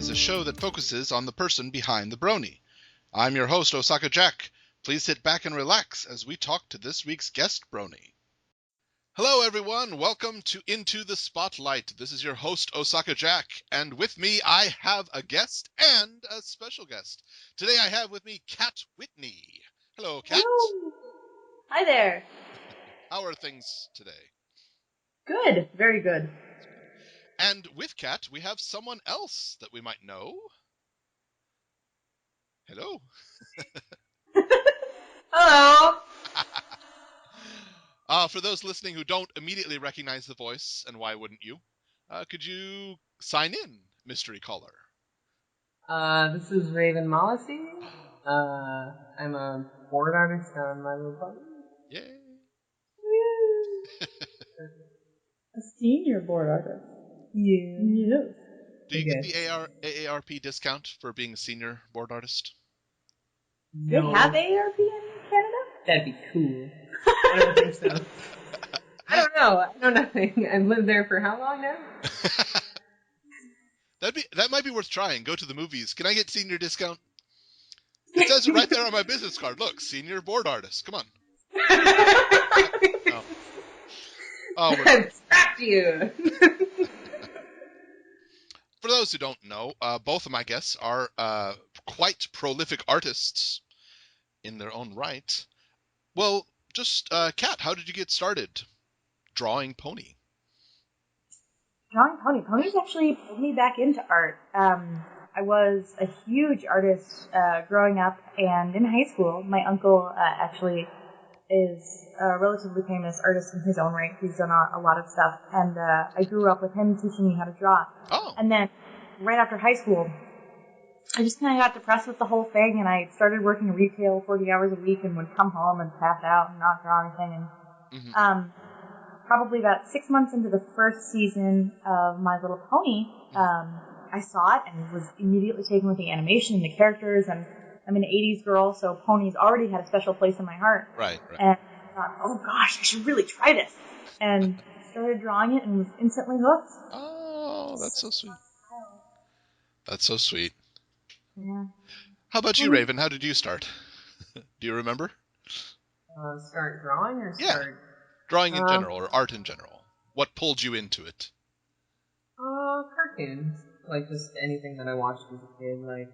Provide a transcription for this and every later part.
is a show that focuses on the person behind the Brony. I'm your host, OsakaJack. Please sit back and relax as we talk to this week's guest, Brony. Hello, everyone. Welcome to Into the Spotlight. This is your host, OsakaJack, and with me I have a guest and a special guest. Today I have with me Kat Whitney. Hello, Kat. Hello. Hi there. How are things today? Good. Very good. And with Kat, we have someone else that we might know. Hello. Hello. For those listening who don't immediately recognize the voice, and why wouldn't you, could you sign in, mystery caller? This is Raven Molisee. I'm a board artist on My Little Pony. Yay! A senior board artist. Yeah. Yes. Do you get the AARP discount for being a senior board artist? No. They have AARP in Canada? That'd be cool. I don't think so. I don't know. I know nothing. I've lived there for how long now? That might be worth trying. Go to the movies. Can I get senior discount? It says it right there on my business card. Look, senior board artist. Come on. I've trapped you. For those who don't know, both of my guests are quite prolific artists in their own right. Well, just, Kat, how did you get started drawing pony? Drawing pony. Ponies actually pulled me back into art. I was a huge artist growing up, and in high school, my uncle actually is a relatively famous artist in his own right. He's done a lot of stuff, and I grew up with him teaching me how to draw. Oh. And then, right after high school, I just kind of got depressed with the whole thing, and I started working retail 40 hours a week and would come home and pass out and not draw anything. And probably about 6 months into the first season of My Little Pony, I saw it and was immediately taken with the animation and the characters, and I'm an 80s girl, so ponies already had a special place in my heart. Right. And I thought, oh gosh, I should really try this. And started drawing it and was instantly hooked. Oh, that's so sweet. That's so sweet. Yeah. How about you, Raven? How did you start? Do you remember? Start drawing or start? Yeah. Drawing in general, or art in general. What pulled you into it? Cartoons. Like, just anything that I watched as a kid. Like,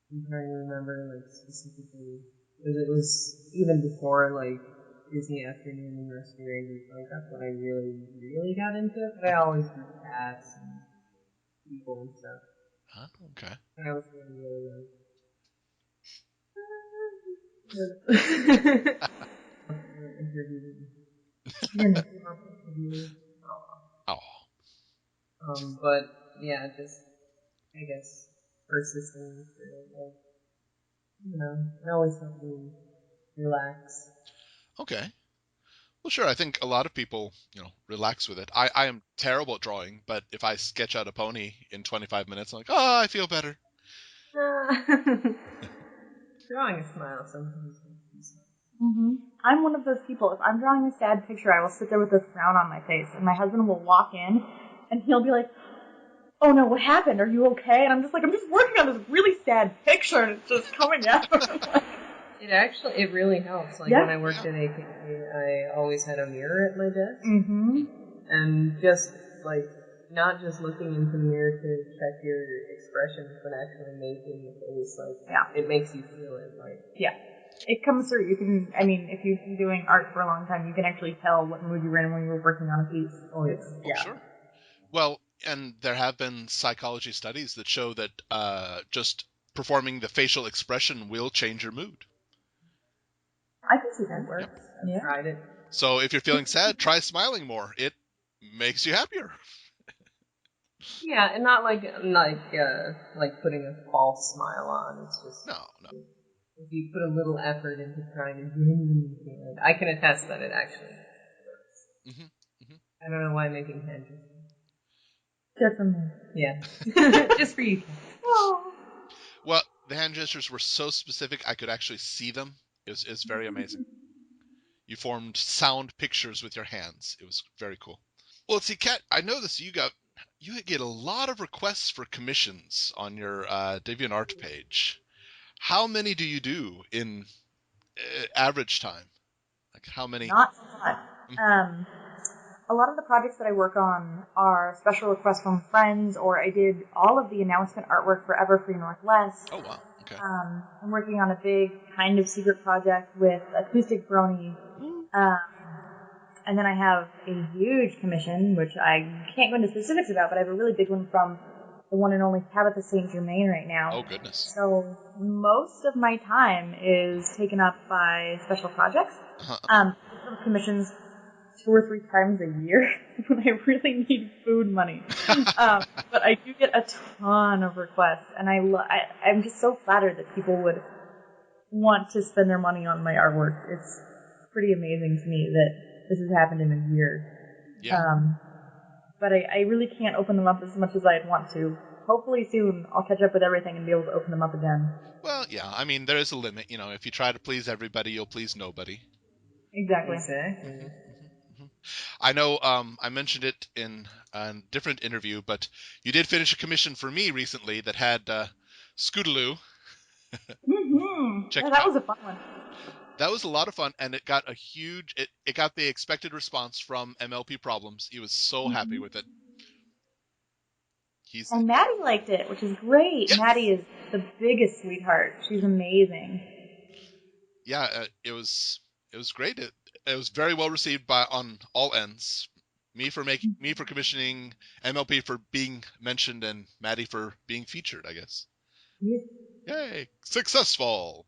I'm trying to remember, like, specifically. Because it was even before, like, Disney Afternoon and Rescue Rangers. Like, that's when I really, really got into it. But I always drew cats and people and stuff. Huh? Okay. And I was really, really young. Oh. But yeah, just I guess persisting for like, you know, it always helps me relax. Okay. Well, sure. I think a lot of people, relax with it. I am terrible at drawing, but if I sketch out a pony in 25 minutes, I'm like, oh, I feel better. Drawing a smile sometimes. I'm one of those people. If I'm drawing a sad picture, I will sit there with this frown on my face, and my husband will walk in, and he'll be like, "Oh no, what happened? Are you okay?" And I'm just like, "I'm just working on this really sad picture, and it's just coming out." It really helps. Like when I worked at AKA, I always had a mirror at my desk, and just like not just looking into the mirror to check your expressions, but actually making the face it makes you feel it. Like it comes through. You can, I mean, if you've been doing art for a long time, you can actually tell what mood you were in when you were working on a piece. Sure. Well, and there have been psychology studies that show that just performing the facial expression will change your mood. I can see that works. I've tried it. So if you're feeling sad, try smiling more. It makes you happier. Yeah, and not like putting a false smile on. It's just no. If you put a little effort into trying to genuinely feel it, I can attest that it actually works. I don't know why I'm making hand gestures. Just for me. Yeah. Just for you. Oh. Well, the hand gestures were so specific I could actually see them. It was very amazing. You formed sound pictures with your hands. It was very cool. Well, see, Kat, I noticed you got you get a lot of requests for commissions on your DeviantArt page. How many do you do in average time? Like how many? Not a lot. A lot of the projects that I work on are special requests from friends, or I did all of the announcement artwork for Everfree Northwest. Oh, wow. Okay. I'm working on a big kind of secret project with Acoustic Brony. And then I have a huge commission, which I can't go into specifics about, but I have a really big one from the one and only Tabitha St. Germain right now. Oh, goodness. So most of my time is taken up by special projects. I have commissions 2 or 3 times a year when I really need food money. But I do get a ton of requests, and I'm just so flattered that people would want to spend their money on my artwork. It's pretty amazing to me that this has happened in a year. Yeah. But I really can't open them up as much as I'd want to. Hopefully soon I'll catch up with everything and be able to open them up again. Well, yeah, I mean, there is a limit. You know, if you try to please everybody, you'll please nobody. Exactly. I know I mentioned it in a different interview, but you did finish a commission for me recently that had Scootaloo. Yeah, that was a fun one. That was a lot of fun, and it got it got the expected response from MLP Problems. He was so happy with it. And Maddie liked it, which is great. Yes. Maddie is the biggest sweetheart. She's amazing. Yeah, it was great. It was very well received on all ends. Me for commissioning, MLP for being mentioned, and Maddie for being featured, I guess. Yes. Yay! Successful!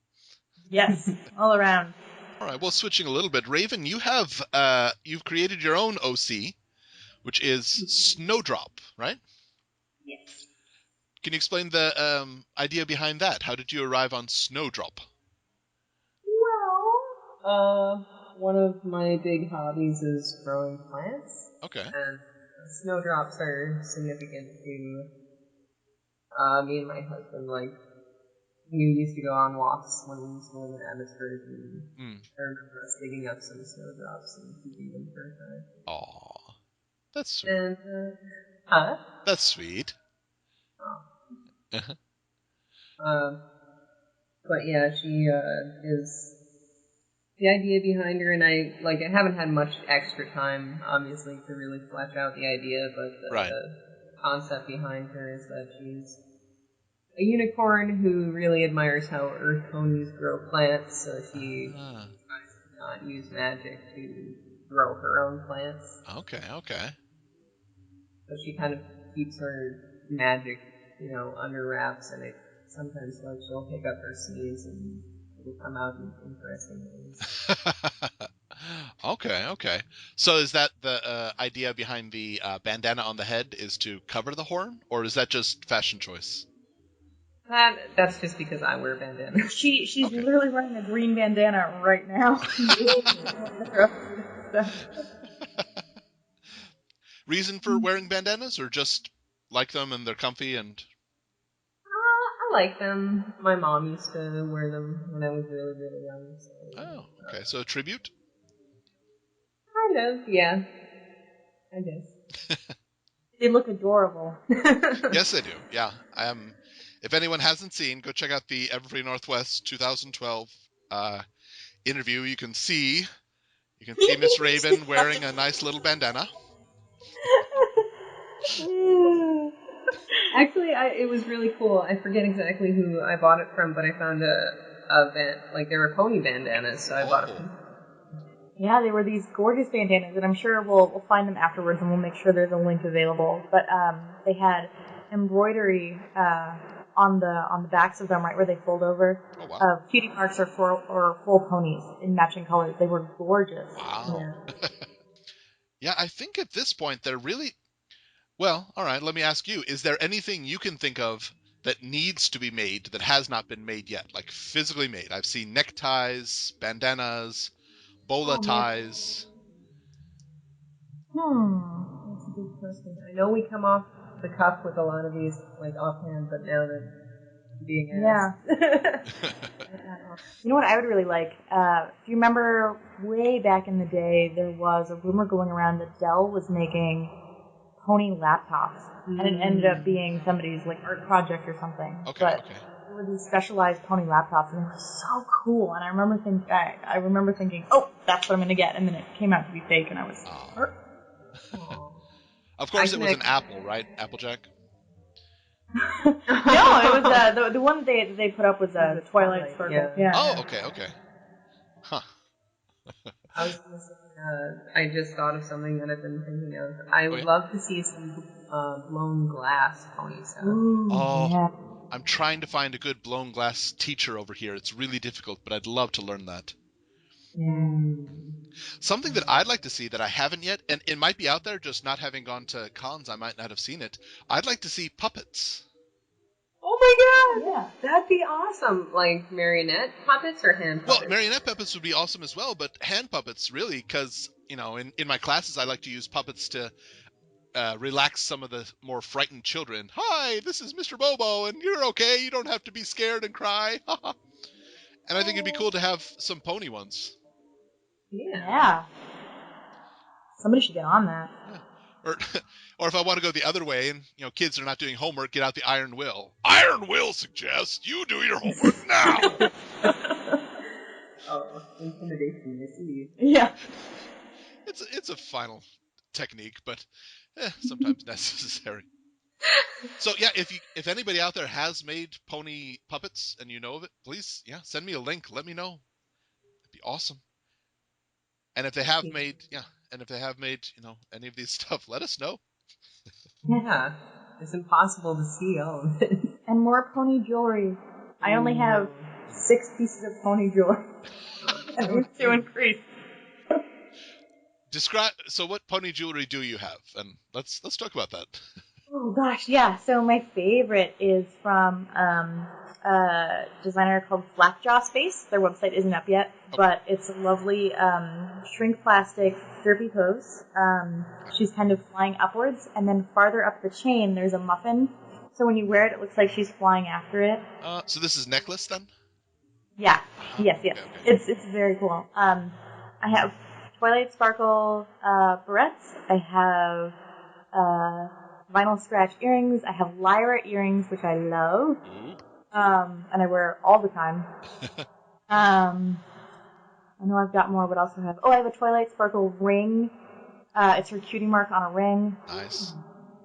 Yes, all around. All right, well, switching a little bit, Raven, you've created your own OC, which is Snowdrop, right? Yes. Can you explain the idea behind that? How did you arrive on Snowdrop? Well, one of my big hobbies is growing plants. Okay. And snowdrops are significant to me and my husband. Like, we used to go on walks when we used to live in Abbotsford, and I remember us digging up some snowdrops and keeping them for a time. Aw, that's sweet. And, That's sweet. But yeah, she is the idea behind her, and I haven't had much extra time, obviously, to really flesh out the idea, but the concept behind her is that she's a unicorn who really admires how earth ponies grow plants, so she tries to not use magic to grow her own plants. Okay. So she kind of keeps her magic, under wraps, and sometimes she'll pick up her sneeze and it'll come out in interesting ways. Okay. So is that the idea behind the bandana on the head, is to cover the horn, or is that just fashion choice? That's just because I wear bandanas. She's literally wearing a green bandana right now. Reason for wearing bandanas, or just like them and they're comfy and... I like them. My mom used to wear them when I was really, really young. So, okay. So a tribute? Kind of, yeah. I guess. They look adorable. Yes, they do. Yeah. If anyone hasn't seen, go check out the Everfree Northwest 2012 interview. You can see Miss Raven wearing a nice little bandana. Actually, it was really cool. I forget exactly who I bought it from, but I found there were pony bandanas, so I bought it from. Yeah, they were these gorgeous bandanas, and I'm sure we'll find them afterwards, and we'll make sure there's a link available. But they had embroidery on the backs of them, right where they fold over, of cutie marks or full ponies in matching colors. They were gorgeous. Wow. Yeah, I think at this point they're really... Well, all right, let me ask you, is there anything you can think of that needs to be made that has not been made yet, like physically made? I've seen neckties, bandanas, bola ties. That's a good question. I know we come off the cuff with a lot of these, offhand, but now that being asked. You know what I would really like? If you remember way back in the day, there was a rumor going around that Dell was making pony laptops and it ended up being somebody's like art project or something. Okay, but okay. there were these specialized pony laptops, and they were so cool. And I remember thinking, oh, that's what I'm going to get, and then it came out to be fake, and I was. Of course, it was an Apple, right? Applejack. No, it was the one they put up was a Twilight Sparkle. Yeah. Oh, okay. Huh. I was gonna say, I just thought of something that I've been thinking of. I would love to see some blown glass pony stuff. Yeah. I'm trying to find a good blown glass teacher over here. It's really difficult, but I'd love to learn that. Something that I'd like to see that I haven't yet, and it might be out there, just not having gone to cons, I might not have seen it. I'd like to see puppets. Oh my god! Yeah. That'd be awesome. Like marionette puppets or hand puppets? Well, marionette puppets would be awesome as well, but hand puppets, really, because, in my classes, I like to use puppets to relax some of the more frightened children. Hi, this is Mr. Bobo, and you're okay. You don't have to be scared and cry. And I think it'd be cool to have some pony ones. Yeah. Somebody should get on that. Yeah. Or if I want to go the other way and, kids are not doing homework, get out the iron will. Iron will suggests you do your homework now. Oh, intimidation, I see. Yeah. It's a final technique, but sometimes necessary. So yeah, if anybody out there has made pony puppets and you know of it, please, send me a link. Let me know. It'd be awesome. And if they have made, any of these stuff, let us know. Yeah, it's impossible to see all of it. And more pony jewelry. I only have 6 pieces of pony jewelry. And it's to increase. So what pony jewelry do you have? And let's talk about that. Oh gosh, yeah. So my favorite is from a designer called Flapjaw Space. Their website isn't up yet, but it's a lovely shrink plastic derpy pose. She's kind of flying upwards, and then farther up the chain there's a muffin. So when you wear it, it looks like she's flying after it. So this is necklace then? Yeah. Yes. Okay. It's very cool. I have Twilight Sparkle barrettes. I have vinyl scratch earrings. I have Lyra earrings, which I love. And I wear all the time. I know I've got more. What else do I have? Oh, I have a Twilight Sparkle ring. It's her cutie mark on a ring. Nice.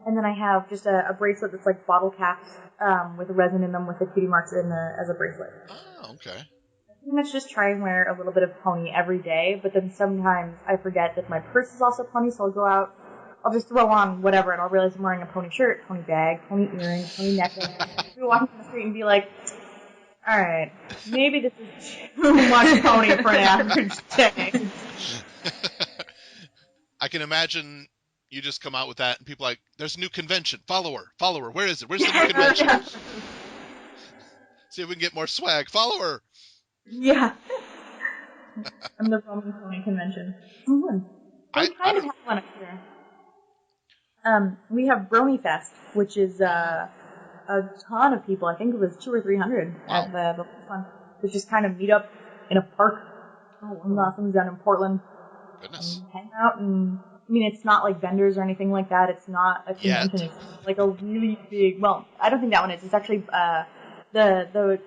And then I have just a bracelet that's like bottle caps with resin in them with the cutie marks as a bracelet. Oh, okay. I pretty much just try and wear a little bit of pony every day, but then sometimes I forget that my purse is also pony, so I'll go out, I'll just throw on whatever, and I'll realize I'm wearing a pony shirt, pony bag, pony earrings, pony necklace. I'll be walking down the street and be like, alright, maybe this is too much pony for an average day. I can imagine you just come out with that and people are like, there's a new convention, follow her, where is it, where's the new convention? See if we can get more swag, follow her. Yeah. I'm the Roman Pony Convention. We kind of have one up here. We have Brony Fest, which is a ton of people. I think it was 200 or 300 at the one. To just kind of meet up in a park. Nothing's down in Portland. Goodness. And hang out and. I mean, it's not like vendors or anything like that. It's not a convention. It's like a really big. Well, I don't think that one is. It's actually the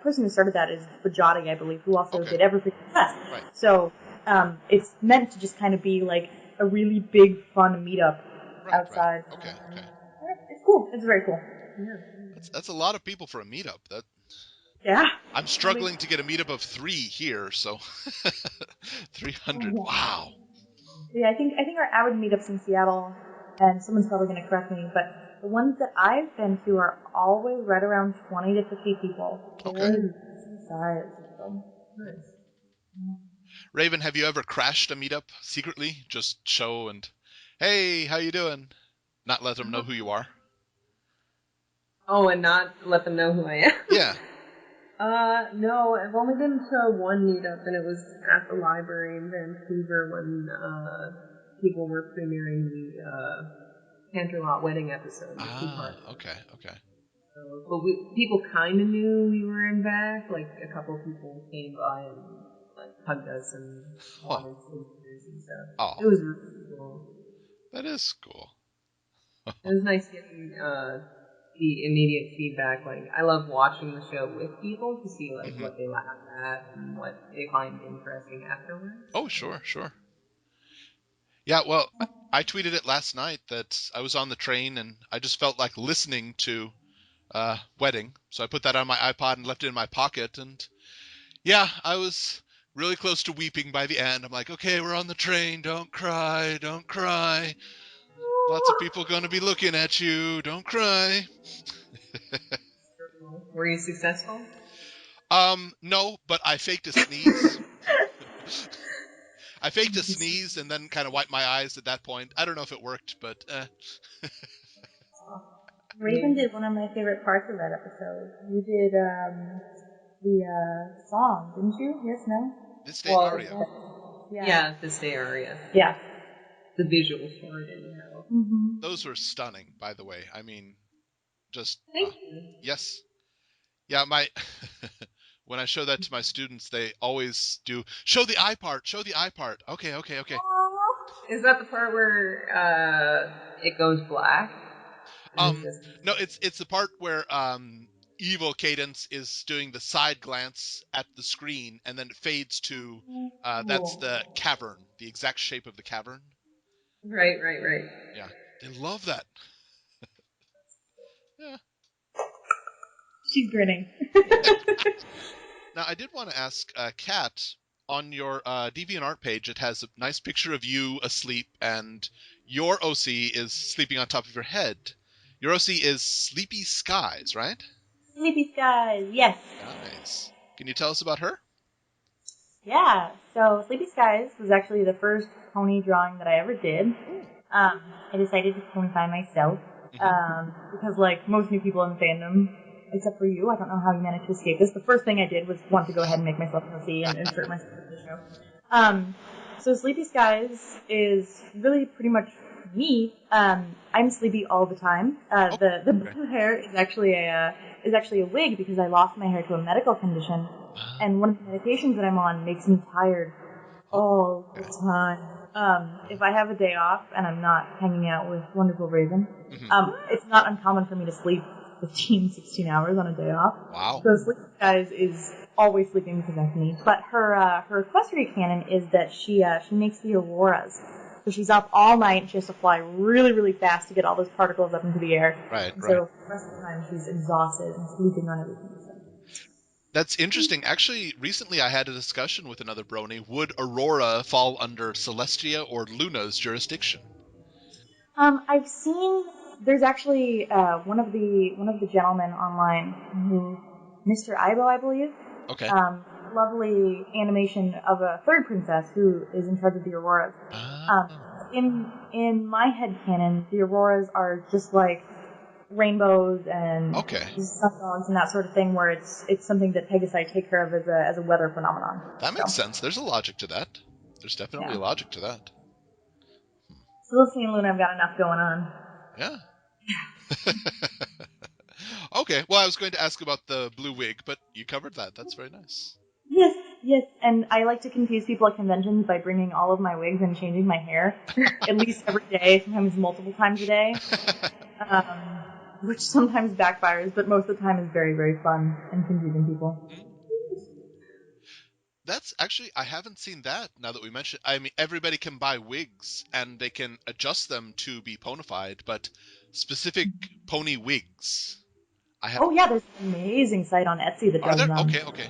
person who started that is Bajati, I believe, who also did Everfree Fest. Right. So it's meant to just kind of be like a really big, fun meetup outside. Right. Okay. It's cool. It's very cool. Yeah. That's a lot of people for a meetup. Yeah. I'm struggling to get a meetup of 3 here, so 300. Wow. Yeah, I think our avid meetups in Seattle, and someone's probably going to correct me, but the ones that I've been to are always right around 20 to 50 people. Okay. Nice. Raven, have you ever crashed a meetup secretly? Just show and, hey, how you doing? Not let them know who you are? Oh, and not let them know who I am? Yeah. No, I've only been to one meetup, and it was at the library in Vancouver when people were premiering the Canterlot wedding episode. Okay. So, but people kind of knew we were in back. Like, a couple of people came by and hugged us and wanted signatures and stuff. Oh. It was really cool. That is cool. It was nice getting the immediate feedback. Like, I love watching the show with people to see like what they laugh at and what they find interesting afterwards. Oh, sure. Yeah, well, I tweeted it last night that I was on the train and I just felt like listening to Wedding. So I put that on my iPod and left it in my pocket. And yeah, I was really close to weeping by the end. I'm like, okay, we're on the train. Don't cry. Don't cry. Lots of people going to be looking at you. Don't cry. Were you successful? No, but I faked a sneeze. I faked a sneeze and then kind of wiped my eyes at that point. I don't know if it worked, but Raven did one of my favorite parts of that episode. You did the song, didn't you? Yes, no? This day aria. Yeah, this day aria. Yeah. The visuals for it, anyhow. Mm-hmm. Those were stunning, by the way. I mean, just Thank you. yes. Yeah, my when I show that to my students, they always do show the eye part. Show the eye part. Okay. Is that the part where it goes black? No, it's the part where evil Cadence is doing the side glance at the screen, and then it fades to that's the cavern, the exact shape of the cavern. Right. Yeah, they love that. Yeah. She's grinning. Now, I did want to ask, Kat, on your DeviantArt page, it has a nice picture of you asleep, and your OC is sleeping on top of your head. Your OC is Sleepy Skies, right? Sleepy Skies, yes. Nice. Can you tell us about her? Yeah, so Sleepy Skies was actually the first pony drawing that I ever did. I decided to ponify myself because, like most new people in fandom, except for you, I don't know how you managed to escape this. The first thing I did was want to go ahead and make myself an OC and insert myself into the show. So Sleepy Skies is really pretty much me. I'm sleepy all the time. The blue hair is actually a wig because I lost my hair to a medical condition, and one of the medications that I'm on makes me tired all the time. If I have a day off and I'm not hanging out with wonderful Raven, it's not uncommon for me to sleep 15, 16 hours on a day off. Wow. So Sleepy Skies is always sleeping because of me. But her equestrian canon is that she makes the auroras. So she's up all night and she has to fly really, really fast to get all those particles up into the air. Right. So the rest of the time she's exhausted and sleeping on everything. So. That's interesting. Actually, recently I had a discussion with another Brony. Would Aurora fall under Celestia or Luna's jurisdiction? I've seen there's actually one of the gentlemen online who Mr. Ibo, I believe. Okay. Lovely animation of a third princess who is in charge of the auroras. In my headcanon, the auroras are just like rainbows and sun dogs and that sort of thing, where it's something that Pegasi take care of as a weather phenomenon. That makes sense. There's a logic to that. There's definitely a logic to that. Felicity and Luna have got enough going on. Yeah. Okay, well, I was going to ask about the blue wig, but you covered that. That's very nice. Yes, and I like to confuse people at conventions by bringing all of my wigs and changing my hair, at least every day, sometimes multiple times a day, which sometimes backfires, but most of the time is very, very fun and confusing people. That's actually, I haven't seen that now that we mentioned. I mean, everybody can buy wigs and they can adjust them to be ponified, but specific pony wigs. Oh yeah, there's an amazing site on Etsy that does them. Okay.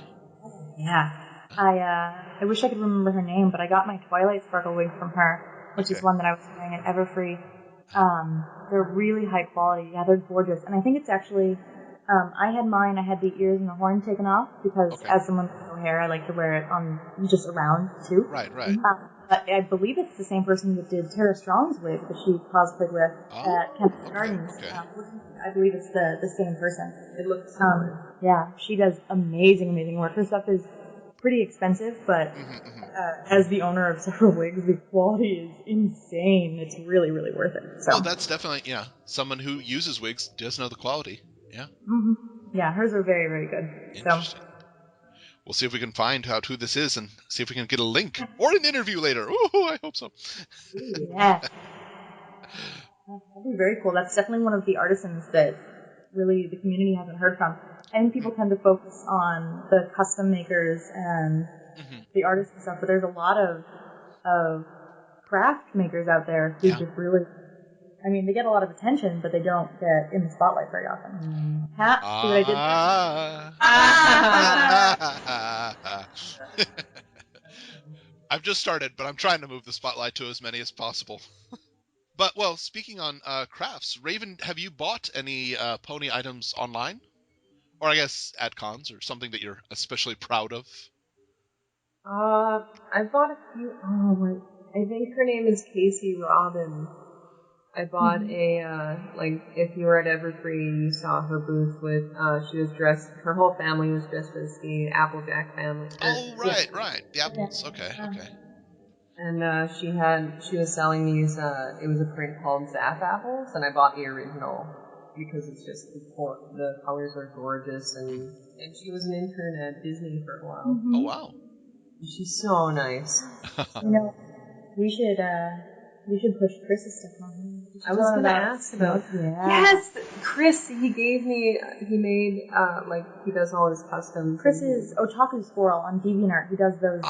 Yeah. I wish I could remember her name, but I got my Twilight Sparkle wig from her, which is one that I was wearing at Everfree. They're really high quality. Yeah, they're gorgeous. And I think it's actually, I had the ears and the horn taken off because as someone with no hair, I like to wear it on just around too. Right. But I believe it's the same person that did Tara Strong's wig that she cosplayed with at Campus Gardens. I believe it's the same person. It looks, yeah, she does amazing work. Her stuff is pretty expensive, but as the owner of several wigs, the quality is insane. It's really, really worth it. So. Well, that's definitely, someone who uses wigs does know the quality. Yeah. Yeah, hers are very, very good. Interesting. So. We'll see if we can find out who this is and see if we can get a link or an interview later. Ooh, I hope so. Yeah. That'd be very cool. That's definitely one of the artisans that really the community hasn't heard from. I think people tend to focus on the custom makers and the artists and stuff, but there's a lot of craft makers out there who just really, I mean, they get a lot of attention, but they don't get in the spotlight very often. See what I did? I've just started, but I'm trying to move the spotlight to as many as possible. But, well, speaking on crafts, Raven, have you bought any pony items online? Or I guess at cons, or something that you're especially proud of? I bought a few. Oh my! I think her name is Casey Robin. I bought if you were at Everfree, you saw her booth with. She was dressed. Her whole family was dressed as the Applejack family. Oh, right. The apples. Okay. And she was selling these. It was a print called Zap apples, and I bought the original because it's just the colors are gorgeous, and she was an intern at Disney for a while. Oh wow! She's so nice. We should push Chris's stuff on. I was going to ask about. Yes, Chris. He made he does all his custom. Chris is Otaku Squirrel on DeviantArt. He does those.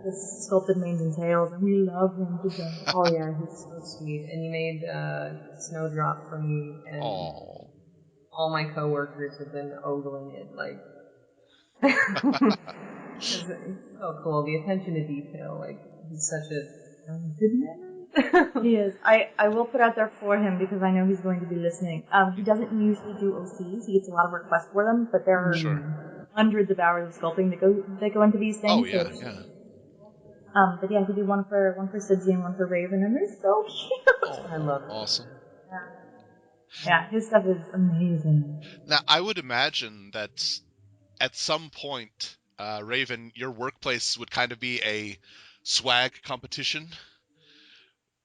The sculpted manes and tails, and we love him to death. Oh yeah, he's so sweet. And he made Snowdrop for me, and all my coworkers have been ogling it it's so cool. The attention to detail, he's such a good man. He is. I will put out there for him because I know he's going to be listening. He doesn't usually do OCs. He gets a lot of requests for them, but there are hundreds of hours of sculpting that go into these things. Oh yeah, But yeah, he did one for Sidney and one for Raven, and they're so cute. Oh, I love it. Awesome. Yeah, his stuff is amazing. Now, I would imagine that at some point, Raven, your workplace would kind of be a swag competition.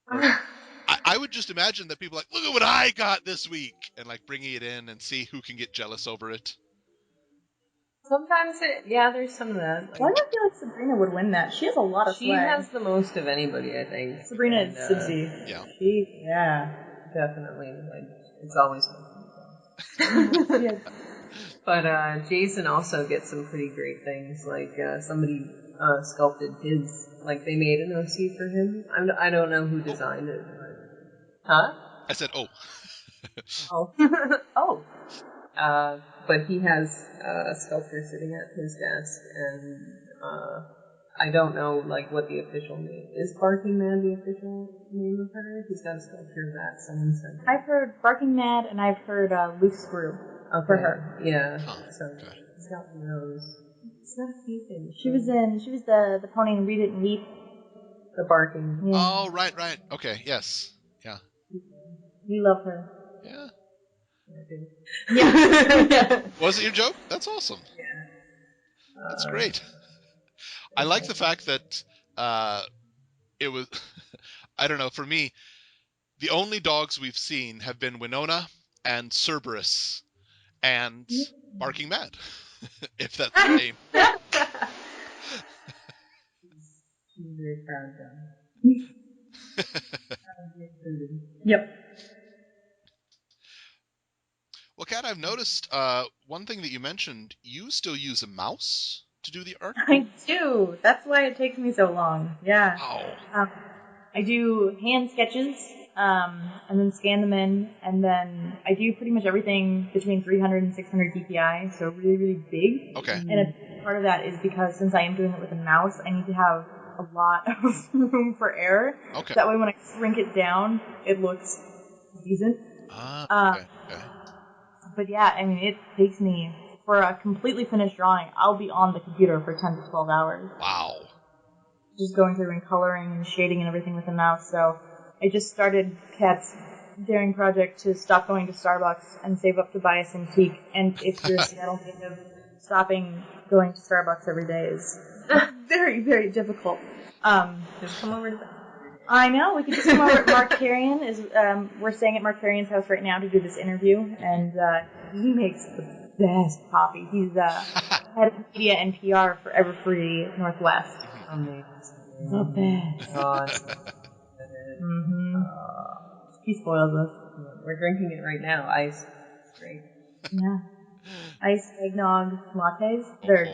I would just imagine that people look at what I got this week, and bringing it in and see who can get jealous over it. Sometimes there's some of that. Why do I feel like Sabrina would win that? She has a lot of swag. She has the most of anybody, I think. Sabrina and Sibsy. Yeah. Definitely. It's always fun. But Jason also gets some pretty great things. Somebody sculpted his, they made an OC for him. I don't know who designed it. Huh? I said, oh. Oh. But he has a sculptor sitting at his desk, and I don't know what the official name is. Barking Mad the official name of her? He's got a sculpture of that. Someone said that. I've heard Barking Mad, and I've heard Loose Screw for her. Yeah. So he's got one of those. It's not a few things. She was the pony in Read It and Weep. The barking. Yeah. Oh, right. Okay, yes. Yeah. We love her. Yeah. Yeah. Was it your joke? That's awesome. Yeah. That's great. I like the fact that it was, I don't know, for me, the only dogs we've seen have been Winona and Cerberus and Barking Mad, if that's the name. She's very proud of them. Yep. Well, Kat, I've noticed one thing that you mentioned, you still use a mouse to do the art? I do. That's why it takes me so long. Yeah. Wow. I do hand sketches, and then scan them in, and then I do pretty much everything between 300 and 600 dpi, so really, really big. Okay. And a part of that is because since I am doing it with a mouse, I need to have a lot of room for error. Okay. That way when I shrink it down, it looks decent. Okay. But yeah, I mean, it takes me, for a completely finished drawing, I'll be on the computer for 10 to 12 hours. Wow. Just going through and coloring and shading and everything with the mouse. So I just started Kat's daring project to stop going to Starbucks and save up to buy a Cintiq. And if you're a Seattle native, stopping going to Starbucks every day is very, very difficult. Just come over to that. I know, we could just come over. Mark Carrion is, we're staying at Mark Carrion's house right now to do this interview, and he makes the best coffee. He's head of media and PR for Everfree Northwest. Amazing. The best. Awesome. She spoils us. We're drinking it right now. Ice. It's great. Yeah. Iced eggnog lattes. They're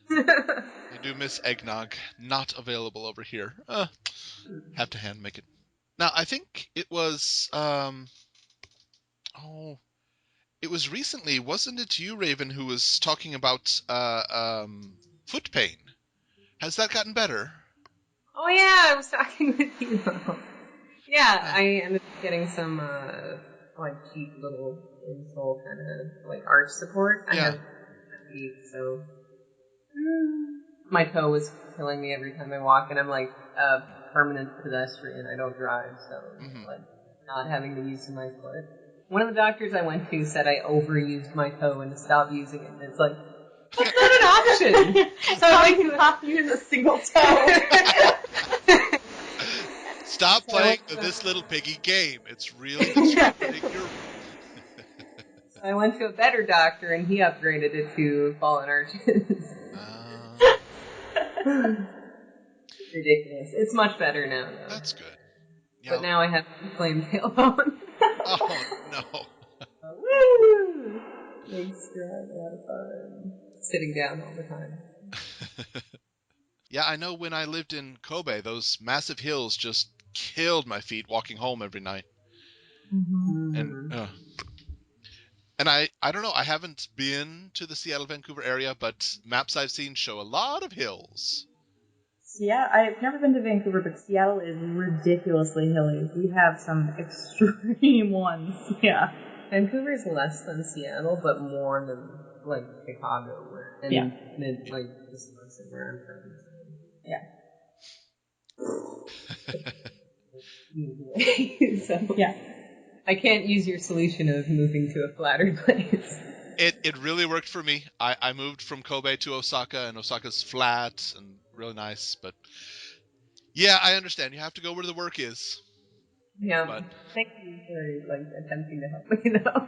I do miss eggnog. Not available over here. Have to hand make it. Now, I think it was, it was recently, wasn't it you, Raven, who was talking about foot pain? Has that gotten better? Oh yeah, I was talking with you. Yeah, I ended up getting some like cheap little insole kind of like arch support. I have feet, so my toe was killing me every time I walk, and I'm like a permanent pedestrian. I don't drive, so like not having the use of my foot. One of the doctors I went to said I overused my toe and to stop using it. And it's like, that's not an option. So I cannot use a single toe. Stop playing the This Little Piggy game. It's really disrupting your... I went to a better doctor, and he upgraded it to fallen arches. Ridiculous. It's much better now, though. That's good. But now I have inflamed tailbone. Oh, no. Woo! Makes a lot of fun. Sitting down all the time. Yeah, I know when I lived in Kobe, those massive hills just killed my feet walking home every night. And I don't know, I haven't been to the Seattle-Vancouver area, but maps I've seen show a lot of hills. Yeah, I've never been to Vancouver, but Seattle is ridiculously hilly. We have some extreme ones. Yeah. Vancouver is less than Seattle, but more than like Chicago, like Wisconsin, where I'm from. So yeah, I can't use your solution of moving to a flatter place. It really worked for me. I moved from Kobe to Osaka, and Osaka's flat and really nice, but yeah, I understand. You have to go where the work is. Yeah, but thank you for like attempting to help me though.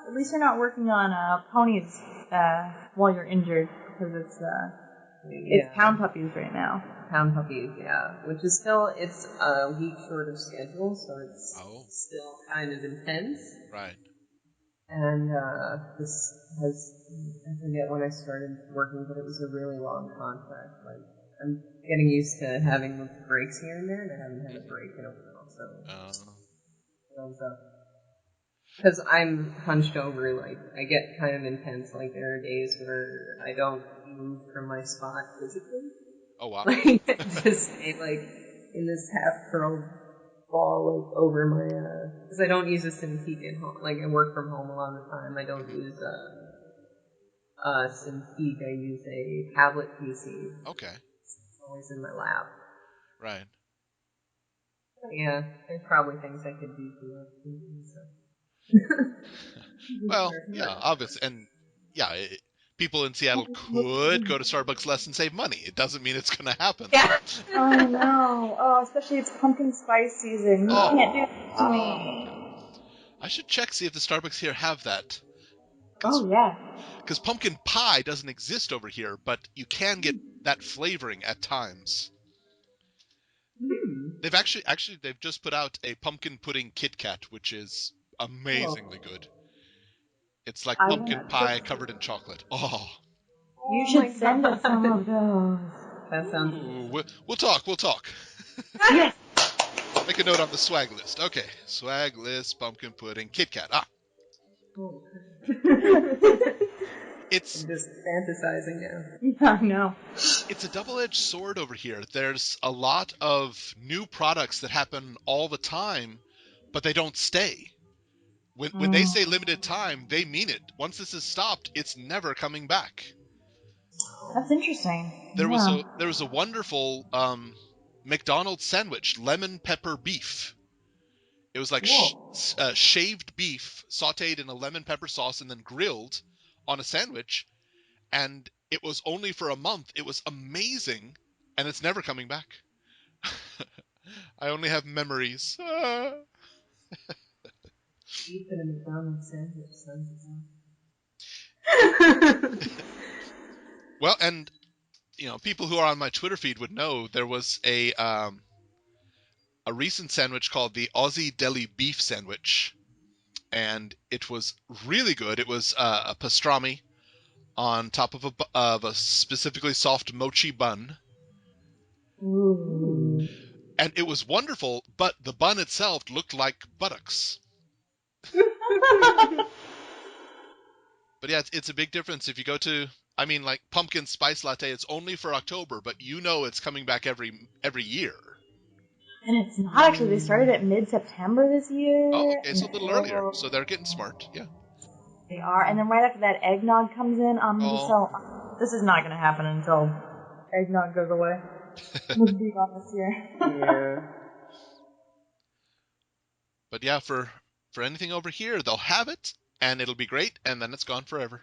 At least you're not working on ponies while you're injured, because it's pound puppies right now. Pound puppies, yeah, which is still it's a week short of schedule, so it's still kind of intense. Right. And this I forget when I started working, but it was a really long contract. Like, I'm getting used to having breaks here and there, and I haven't had a break in a while, so thumbs up. Because I'm hunched over, like, I get kind of intense. Like, there are days where I don't move from my spot physically. Oh, wow. Like, just stay, like, in this half-curled ball, like, over my, because I don't use a Cintiq at home. Like, I work from home a lot of the time. I don't use Cintiq. I use a tablet PC. Okay. It's always in my lap. Right. But yeah, there's probably things I could do to so. Well, yeah, obviously, and yeah, people in Seattle could go to Starbucks less and save money. It doesn't mean it's going to happen. Yeah. Oh no! Oh, especially it's pumpkin spice season. You can't do it to me. I should see if the Starbucks here have that. Oh yeah. Because pumpkin pie doesn't exist over here, but you can get that flavoring at times. They've actually they've just put out a pumpkin pudding Kit Kat, which is amazingly good. It's like pumpkin pie covered in chocolate. Oh. You should send us some of those. That sounds. We'll talk. Yes. Make a note on the swag list. Okay, swag list, pumpkin pudding, Kit Kat. It's I'm just fantasizing now. Yeah, I know. It's a double-edged sword over here. There's a lot of new products that happen all the time, but they don't stay. When they say limited time, they mean it. Once this is stopped, it's never coming back. That's interesting. There was a wonderful McDonald's sandwich, lemon pepper beef. It was like shaved beef sautéed in a lemon pepper sauce and then grilled on a sandwich, and it was only for a month. It was amazing, and it's never coming back. I only have memories. Beef in a McDonald's sandwich sounds Well, and people who are on my Twitter feed would know there was a recent sandwich called the Aussie Deli Beef Sandwich, and it was really good. It was a pastrami on top of a specifically soft mochi bun. Ooh. And it was wonderful, but the bun itself looked like buttocks. But yeah, it's a big difference if you go to, like pumpkin spice latte, it's only for October, but it's coming back every year. And it's not actually. They started at mid-September this year. Oh, okay, so a little earlier. So they're getting smart, yeah. They are. And then right after that, eggnog comes in. This is not going to happen until eggnog goes away. Let's be honest here. Yeah. But yeah, for anything over here, they'll have it, and it'll be great, and then it's gone forever.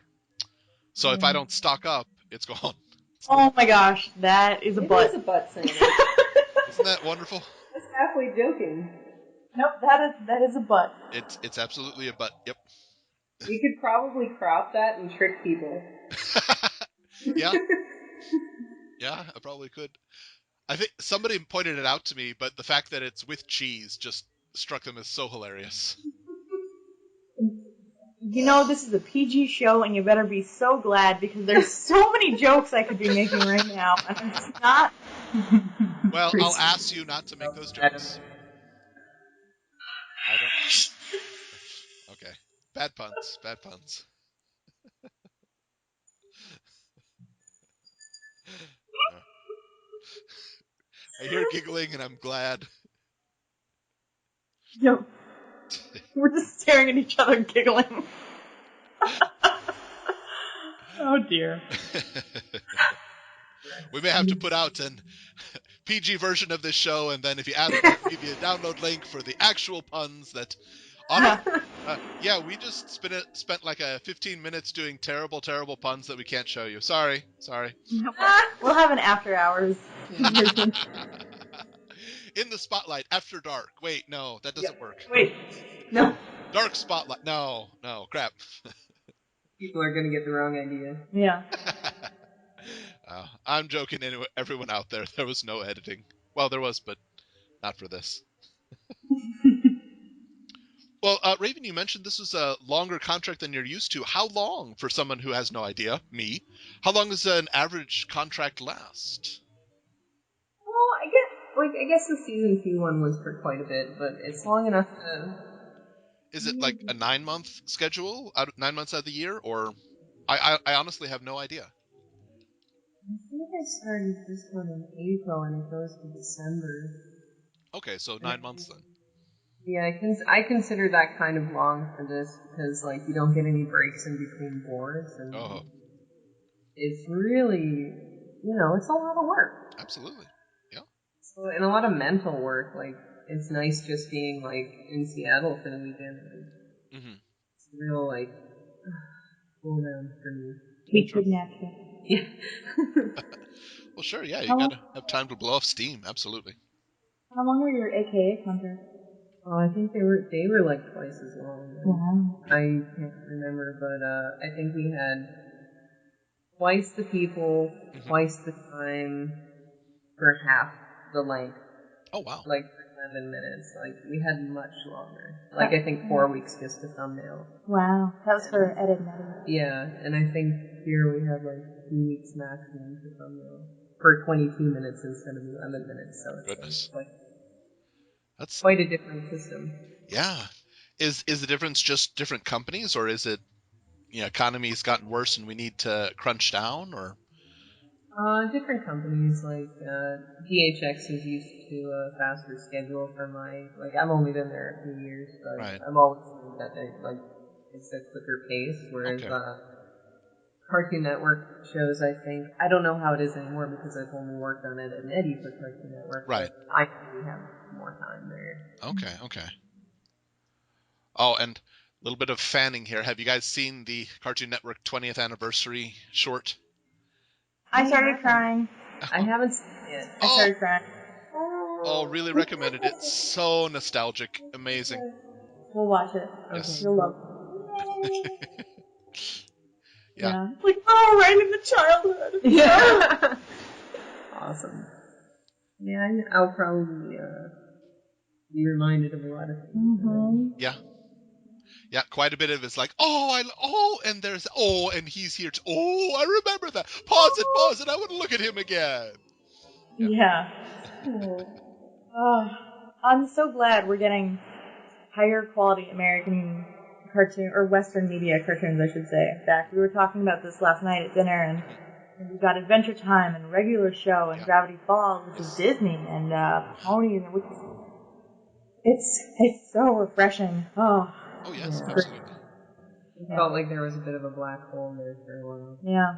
So if I don't stock up, it's gone. Oh my gosh, that is a butt. It is a butt sandwich. Isn't that wonderful? That's halfway joking. Nope, that is a butt. It's absolutely a butt. Yep. You could probably crop that and trick people. Yeah. Yeah, I probably could. I think somebody pointed it out to me, but the fact that it's with cheese just struck them as so hilarious. This is a PG show, and you better be so glad, because there's so many jokes I could be making right now, and I'm just not. Well, I'll ask you not to make those jokes. I don't. Okay. Bad puns. Bad puns. I hear giggling, and I'm glad. Yep. We're just staring at each other, giggling. Oh dear. We may have to put out an PG version of this show, and then if you add it, we'll give you a download link for the actual puns that. Yeah, we just spent like 15 minutes doing terrible puns that we can't show you. Sorry. We'll have an after hours. In the spotlight after dark. Wait, no, that doesn't work. Wait, no. Dark spotlight. No, crap. People are going to get the wrong idea. Yeah. I'm joking, anyway, everyone out there. There was no editing. Well, there was, but not for this. Well, Raven, you mentioned this was a longer contract than you're used to. How long, for someone who has no idea, me, how long does an average contract last? Well, I guess the season 2 one was for quite a bit, but it's long enough to... Is it like a 9-month schedule, 9 months out of the year, or... I honestly have no idea. I think I started this one in April, and it goes to December. Okay, so 9 months then. Yeah, I consider that kind of long for this, because, like, you don't get any breaks in between boards, and it's really, it's a lot of work. Absolutely, yeah. So, and a lot of mental work, like, it's nice just being, like, in Seattle for the weekend. Like, It's real, like, cool down for me. We kidnapped him. Yeah. Well, sure, yeah, you gotta have time to blow off steam, absolutely. How long were your AKA contracts? Oh, I think they were like twice as long. Wow. I can't remember, but I think we had twice the people, twice the time, for half the length. Oh, wow. Like, for 11 minutes. Like, we had much longer. Like, I think 4 weeks just a thumbnail. Wow. That was for Ed and Nettie. Yeah, and I think here we had like 2 weeks maximum for thumbnail. For 22 minutes instead of 11 minutes. So it's that's quite a different system. Yeah. Is the difference just different companies, or is it, economy's gotten worse and we need to crunch down, or? Different companies, like, DHX is used to a faster schedule for I've only been there a few years, but I've always seen that it's a quicker pace, whereas, Cartoon Network shows, I don't know how it is anymore because I've only worked on it and Eddie for Cartoon Network, but I probably have more time there. Okay. Oh, and a little bit of fanning here. Have you guys seen the Cartoon Network 20th anniversary short? I started crying. I haven't seen it yet. I started crying. Oh, really recommended. It's so nostalgic. Amazing. We'll watch it. Yes. You'll love it. Yeah. Like, right in the childhood. Yeah. awesome. Yeah, I'll probably be reminded of a lot of things. Mm-hmm. Yeah. Yeah, quite a bit of it's like, and there's, and he's here too. Oh, I remember that. Pause it, I want to look at him again. Yeah. I'm so glad we're getting higher quality American cartoon, or Western media cartoons, I should say. In fact, we were talking about this last night at dinner, and we've got Adventure Time and Regular Show and Gravity Falls, which is Disney, and Pony, which is it's so refreshing. Oh yes, absolutely. It felt like there was a bit of a black hole there for a while. Yeah.